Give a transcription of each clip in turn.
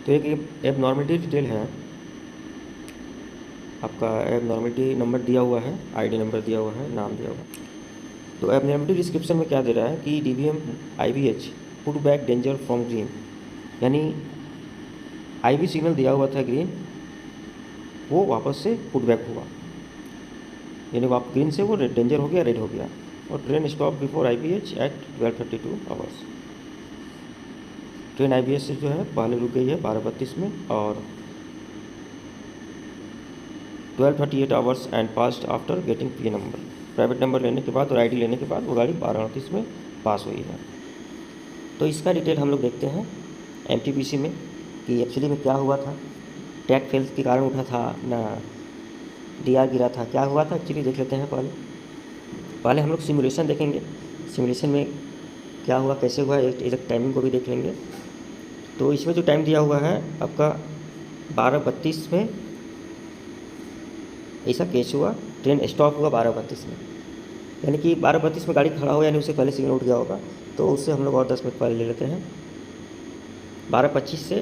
तो एक एब नॉर्मलिटी डिटेल है, आपका एब नॉर्मलिटी नंबर दिया हुआ है, आईडी नंबर दिया हुआ है, नाम दिया हुआ है। तो एब नॉर्मलिटी डिस्क्रिप्शन में क्या दे रहा है कि DVM IVH put back danger from green, यानी IV सिग्नल दिया हुआ था ग्रीन, वो वापस से पुट बैक हुआ, यानी वो ग्रीन से वो डेंजर हो गया, रेड हो गया। और train stop before IVH at 12:32 hours. Train IVH से जो है पहले रुक गई है 12:32 में, और 12:38 hours and past after getting PA number, private number लेने के बाद और ID लेने के बाद वो गाड़ी 12:38 में पास हुई है। तो इसका डिटेल हम लोग देखते हैं MTPC में कि एक्चुअली में क्या हुआ था, टैग फेल के कारण उठा था ना DR गिरा था, क्या हुआ था एक्चुअली देख लेते हैं। पहले हम लोग सिमुलेशन देखेंगे, सिमुलेशन में क्या हुआ, कैसे हुआ, एक टाइमिंग को भी देख लेंगे। तो इसमें जो टाइम दिया हुआ है आपका 12:32 में ऐसा केस हुआ, ट्रेन स्टॉप हुआ 12:32 में, यानी कि 12:32 में गाड़ी खड़ा हो, यानी उससे पहले सिग्नल उठ गया होगा। तो उससे हम लोग और 10 मिनट पहले ले लेते हैं, 12:25 से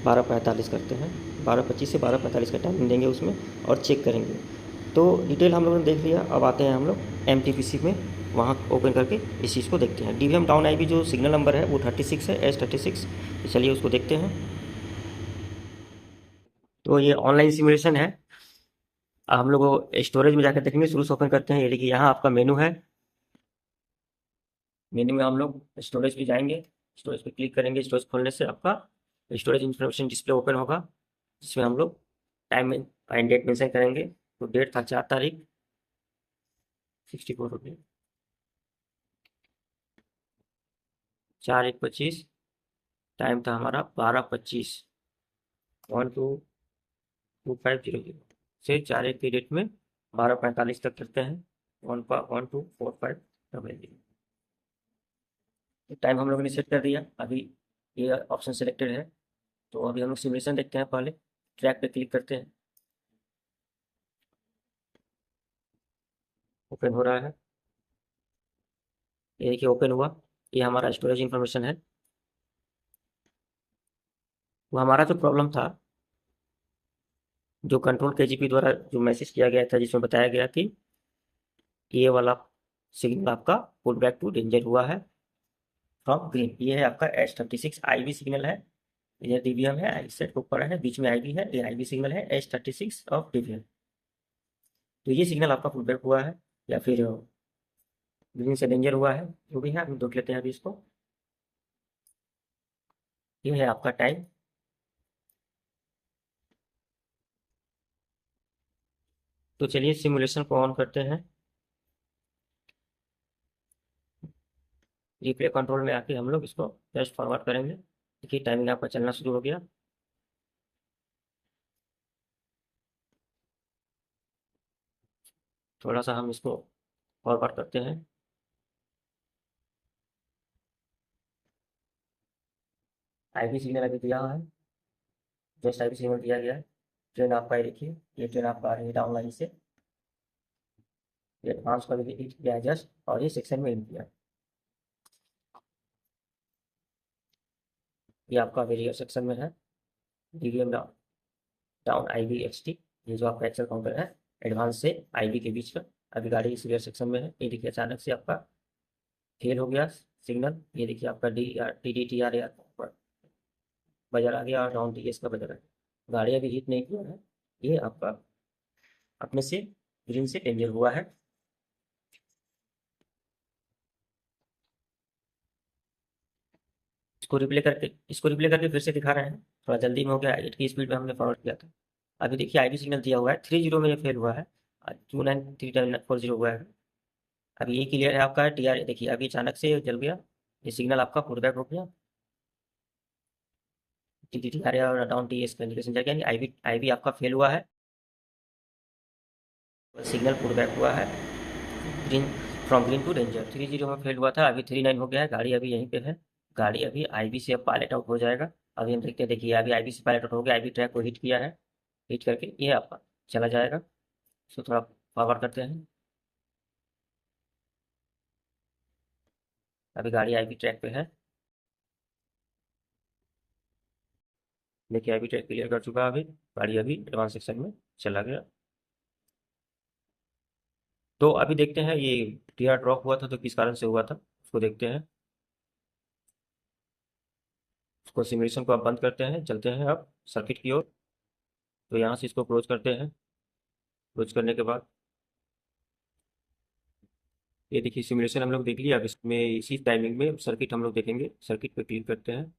12:45 करते हैं, 12:25 से 12:45 का टाइमिंग देंगे उसमें और चेक करेंगे। तो डिटेल हम लोगों ने देख लिया, अब आते हैं हम लोग MTPC में, वहाँ ओपन करके इस चीज़ को देखते हैं। DVM डाउन IB जो सिग्नल नंबर है वो 36 है, S36। तो चलिए उसको देखते हैं। तो ये ऑनलाइन सिमुलेशन है। अब हम लोग स्टोरेज में जाकर देखेंगे, शुरू से ओपन करते हैं। ये देखिए यहाँ आपका मेनू है, मेन्यू में हम लोग स्टोरेज पे जाएंगे, स्टोरेज पे क्लिक करेंगे। स्टोरेज खोलने से आपका स्टोरेज इन्फॉर्मेशन डिस्प्ले ओपन होगा, जिसमें हम लोग टाइम एंड डेट मेंशन करेंगे। तो डेट था 4 तारीख, 64 रुपये, 4/1/25। टाइम था हमारा 12:25, 12:25:00 से 4/1 की डेट में 12:45 तक करते हैं, 12:45:00। टाइम हम लोगों ने सेट कर दिया, अभी ये ऑप्शन सेलेक्टेड है। तो अभी हम लोग सिमुलेशन देखते हैं, पहले ट्रैक पे क्लिक करते हैं, ओपन हो रहा है। ये देखिए ओपन हुआ, ये हमारा स्टोरेज इन्फॉर्मेशन है। वो हमारा जो प्रॉब्लम था, जो कंट्रोल KGP द्वारा जो मैसेज किया गया था, जिसमें बताया गया कि ये वाला सिग्नल आपका पुट बैक टू डेंजर हुआ है फ्रॉम ग्रीन। ये है आपका S36 IB सिग्नल है, ये DVM है, आई सेट के ऊपर है, बीच में IB है, ये IB सिग्नल है S36 ऑफ DVM। तो ये सिग्नल आपका पुट बैक हुआ है या फिर ग्रीन से डेंजर हुआ है, जो भी है हम देख लेते हैं अभी इसको। ये है आपका टाइम। तो चलिए सिमुलेशन को ऑन करते हैं, रिप्ले कंट्रोल में आके हम लोग इसको जस्ट फॉरवर्ड करेंगे। देखिए टाइमिंग आपका चलना शुरू हो गया। थोड़ा सा हम इसको फॉरवर्ड करते हैं। IB सिग्नल अभी दिया हुआ है, जस्ट IB सिग्नल दिया गया है। ट्रेन आपका ये देखिए, ये ट्रेन आपका आ रही है डाउन लाइन से, ये एडवांस का भी हिट किया है जस्ट, और ये सेक्शन में हिट किया है। ये आपका वेरियर सेक्शन में है, DVM down, down IB XT। ये जो आपका एक्सेल काउंटर है एडवांस से IB के बीच का, अभी गाड़ी सीवियर सेक्शन में है। ये देखिए अचानक से आपका फेल हो गया सिग्नल, ये देखिए आपका DDTR बजर आ गया और डाउन TS का बजर है। गाड़ी अभी हिट नहीं किया है, ये आपका अपने से ग्रीन से डेंजर हुआ है। इसको रिप्ले करके फिर से दिखा रहे हैं, थोड़ा जल्दी में हो गया, 8 की स्पीड में हमने फॉरवर्ड किया था। अभी देखिए IB सिग्नल दिया हुआ है 30 में, ये फेल हुआ है, 293940 हुआ है। अभी ये क्लियर है आपका TR, देखिए अभी अचानक से ये जल गया, ये सिग्नल आपका पुटबैक हो गया, TTTR और डाउन TS का इंडिकेशन जाएगा, यानी IB आपका फेल हुआ है, सिग्नल पुटबैक हुआ है green, from green to danger. 30 में फेल हुआ था, अभी 39 हो गया है, गाड़ी अभी यहीं पे है। गाड़ी अभी IB से अब पायलट आउट हो जाएगा। अभी हम देखते हैं, देखिए अभी IB से पायलट आउट हो गया, IB ट्रैक को हिट किया है, हिट करके ये आपका चला जाएगा। इसको थोड़ा पावर करते हैं, अभी गाड़ी IB ट्रैक पे है। देखिए आई बी ट्रैक क्लियर कर चुका है। अभी गाड़ी अभी एडवांस सेक्शन में चला गया। तो अभी देखते हैं ये टीआर ड्रॉप हुआ था तो किस कारण से हुआ था, उसको देखते हैं। उसको सिमुलेशन को आप बंद करते हैं, चलते हैं अब सर्किट की ओर। तो यहाँ से इसको क्लोज करते हैं। क्लोज करने के बाद ये देखिए सिमुलेशन हम लोग देख लिया। अब इसमें इसी टाइमिंग में सर्किट हम लोग देखेंगे। सर्किट पे क्लिक करते हैं।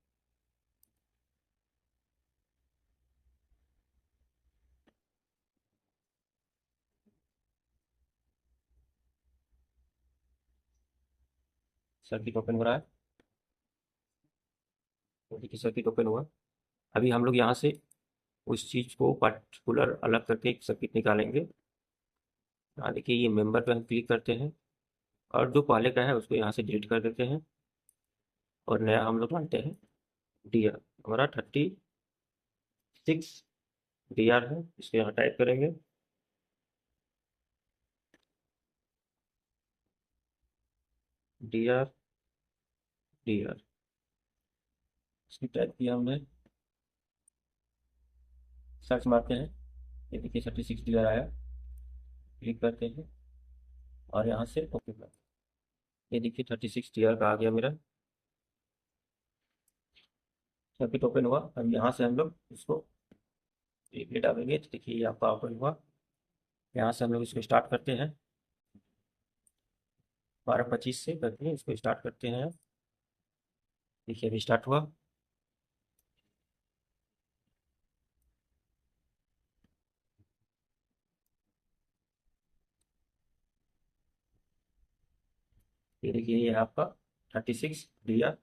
सर्किट ओपन हो रहा है। तो देखिए सर्किट ओपन हुआ। अभी हम लोग यहाँ से उस चीज़ को पर्टिकुलर अलग करके एक सर्किट निकालेंगे। हाँ देखिए ये मेंबर पे हम क्लिक करते हैं और जो पहले का है उसको यहाँ से डिलीट कर देते हैं और नया हम लोग डालते हैं डी आर। हमारा 36 डी आर है, इसको यहाँ टाइप करेंगे। डी आर डी आर इसकी टाइप किया हमने। सर्च मारते हैं। ये देखिए 36 डी आर आया। क्लिक करते हैं और यहाँ से ओके कर। ये देखिए 36 डी आर का आ गया मेरा। सर्किट ओपन हुआ। अब यहाँ से हम लोग इसको एक मिनट डालेंगे तो देखिए ये आपका ओपन हुआ। यहाँ से हम लोग इसको स्टार्ट करते हैं। 12:25 से करके इसको स्टार्ट करते हैं। देखिए अभी स्टार्ट हुआ। ये देखिए ये आपका 36 डी आर।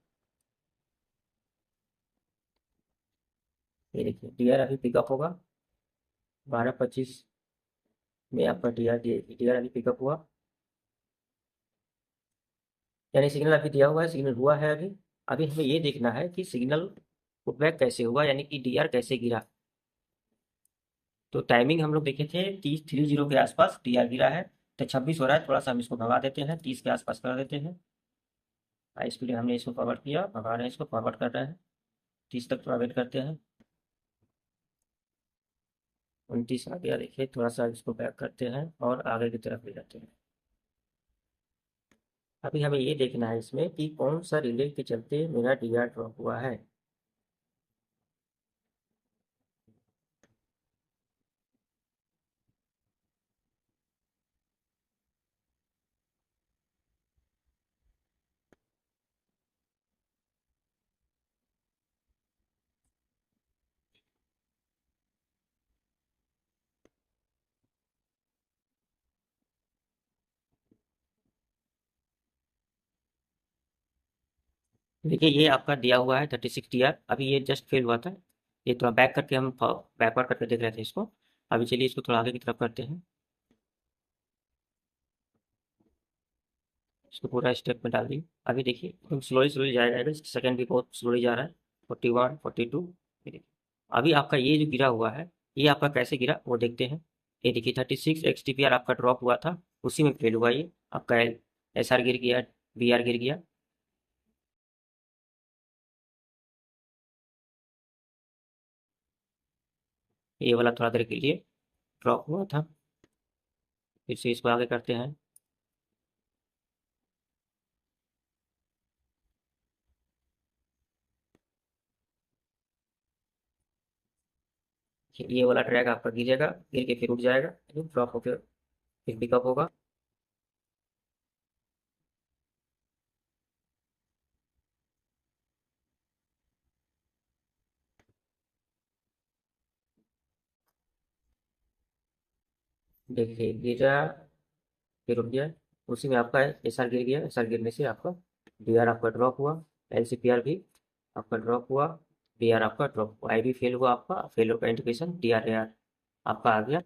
ये देखिए डी आर अभी पिकअप होगा। 12:25 में आपका डी आर अभी पिकअप हुआ। यानी सिग्नल अभी दिया हुआ है, सिग्नल हुआ है अभी। अभी हमें ये देखना है कि सिग्नल पुटबैक कैसे हुआ, यानी कि डी आर कैसे गिरा। तो टाइमिंग हम लोग देखे थे 30 के आसपास डी आर गिरा है। तो 26 हो रहा है, थोड़ा सा हम इसको भगा देते हैं, 30 के आसपास कर देते हैं। हाई स्पीड हमने इसको फॉरवर्ड किया, भगा रहे हैं, इसको फॉरवर्ड कर रहे हैं। 30 तक थोड़ा वेट करते हैं। 29 आ गया। देखिए थोड़ा सा इसको बैक करते हैं और आगे की तरफ ले जाते हैं। अभी हमें ये देखना है इसमें कि कौन सा रिले के चलते मेरा डी आर ड्रॉप हुआ है। देखिए ये आपका दिया हुआ है 36 टी आर। अभी ये जस्ट फेल हुआ था। ये थोड़ा बैक करके हम बैकवर्ड करके देख रहे थे इसको। अभी चलिए इसको थोड़ा आगे की तरफ करते हैं। इसको पूरा स्टेप में डाल दी। अभी देखिए एकदम स्लोली स्लोली जाएगा, सेकंड भी बहुत स्लोली जा रहा है। 41 42। ये देखिए अभी आपका ये जो गिरा हुआ है, ये आपका कैसे गिरा वो देखते हैं। ये देखिए 36 एक्स टी पी आर आपका ड्रॉप हुआ था, उसी में फेल हुआ ये आपका। एस आर गिर गया, बी आर गिर गया। ये वाला थोड़ा देर के लिए ड्रॉप हुआ था। फिर से इसको आगे करते हैं। ये वाला ट्रैक आपका गिरेगा, गिर के फिर उठ जाएगा, ड्रॉप होकर फिर पिकअप होगा। देखिए गिरा, फिर रुक गया। उसी में आपका एस आर गिर गया। एस आर गिरने से आपका डी आर आपका ड्रॉप हुआ। एल सी पी आर भी आपका ड्रॉप हुआ। डी आर आपका ड्रॉप हुआ। आई भी फेल हुआ आपका। फेल का indication D R A R आपका आ गया।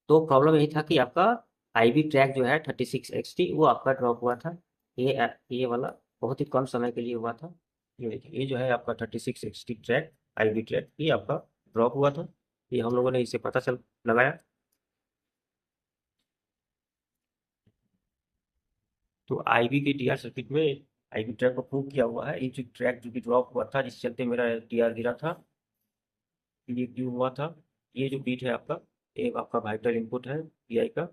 तो प्रॉब्लम यही था कि आपका आई बी ट्रैक जो है 36 एक्स टी वो आपका ड्रॉप हुआ था। ये वाला बहुत ही कम समय के लिए हुआ था। ये देखिए ये जो है आपका 36 एक्स टी ट्रैक, आई बी ट्रैक, ये आपका ड्रॉप हुआ था। ये हम लोगों ने इसे पता चल लगाया। तो आईबी के टीआर सर्किट में आईवी ट्रैक को प्रूव किया हुआ है। ये जो ट्रैक जो कि ड्रॉप हुआ था, जिस चलते मेरा टीआर गिरा था, ये क्यों हुआ था? ये जो बीट है आपका, ये आपका वाइटल इनपुट है पीआई का,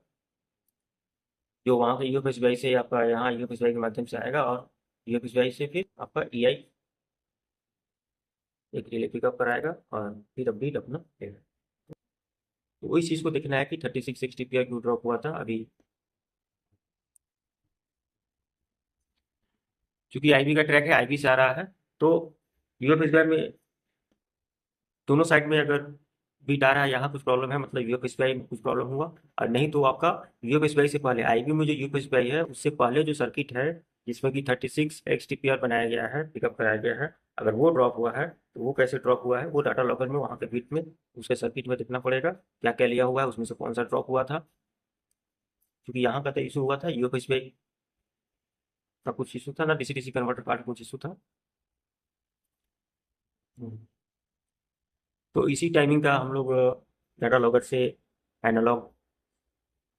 जो वहाँ से यूएफएसबीआई से आपका यहाँ यूएफएसबीआई के माध्यम से आएगा, और यूएफएसबीआई से फिर आपका ईआई एक रिले पिकअप कराएगा और फिर अब बीट अपना लेगा। तो वही चीज़ को देखना है कि 3660 पीआई क्यों ड्रॉप हुआ था अभी। चूंकि आईबी का ट्रैक है, आईबी से आ रहा है, तो यूएफएसबीआई में दोनों साइड में अगर बीट आ रहा है, यहाँ कुछ प्रॉब्लम है, मतलब यूएफएसबीआई में कुछ प्रॉब्लम हुआ, और नहीं तो आपका यूएफएसबीआई से पहले आईबी में जो यूएफएसबीआई है उससे पहले जो सर्किट है जिसमें कि 36 XTPR बनाया गया है, पिकअप कराया गया है, अगर वो ड्रॉप हुआ है तो वो कैसे ड्रॉप हुआ है, वो डाटा लॉगर में वहाँ के बीट में उसके सर्किट में देखना पड़ेगा क्या क्या लिया हुआ है, उसमें से कौन सा ड्रॉप हुआ था। क्योंकि यहाँ का तो इशू हुआ था यूएफएसबीआई का, कुछ इशू था ना, डीसी डीसी कन्वर्टर पार्ट कुछ इशू था। हम्म। तो इसी टाइमिंग का हम लोग डाटा लॉगर से एनालॉग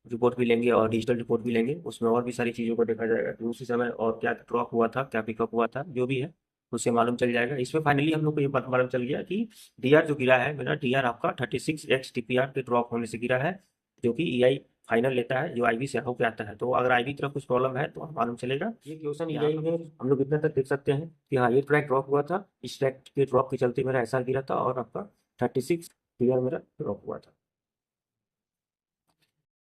रिपोर्ट भी लेंगे और डिजिटल रिपोर्ट भी लेंगे, उसमें और भी सारी चीज़ों को देखा जाएगा कि उसी समय और क्या ड्रॉप हुआ था, क्या पिकअप हुआ था, जो भी है उससे मालूम चल जाएगा। इसमें फाइनली हम लोग को ये बात मालूम चल गया कि डीआर जो गिरा है, मेरा डीआर आपका 36 XTPR के ड्रॉप होने से गिरा है, जो कि ईआई फाइनल लेता है, जो आईवी से होकर आता है। तो अगर आईवी तरफ कुछ प्रॉब्लम है तो मालूम चलेगा। ये क्वेश्चन ईआई में हम लोग इतना तक देख सकते हैं कि हाँ, ये ट्रैक ड्रॉप हुआ था, इस ट्रैक के ड्रॉप के चलते मेरा एसआर गिरा था, और आपका 36 डीआर मेरा ड्रॉप हुआ था।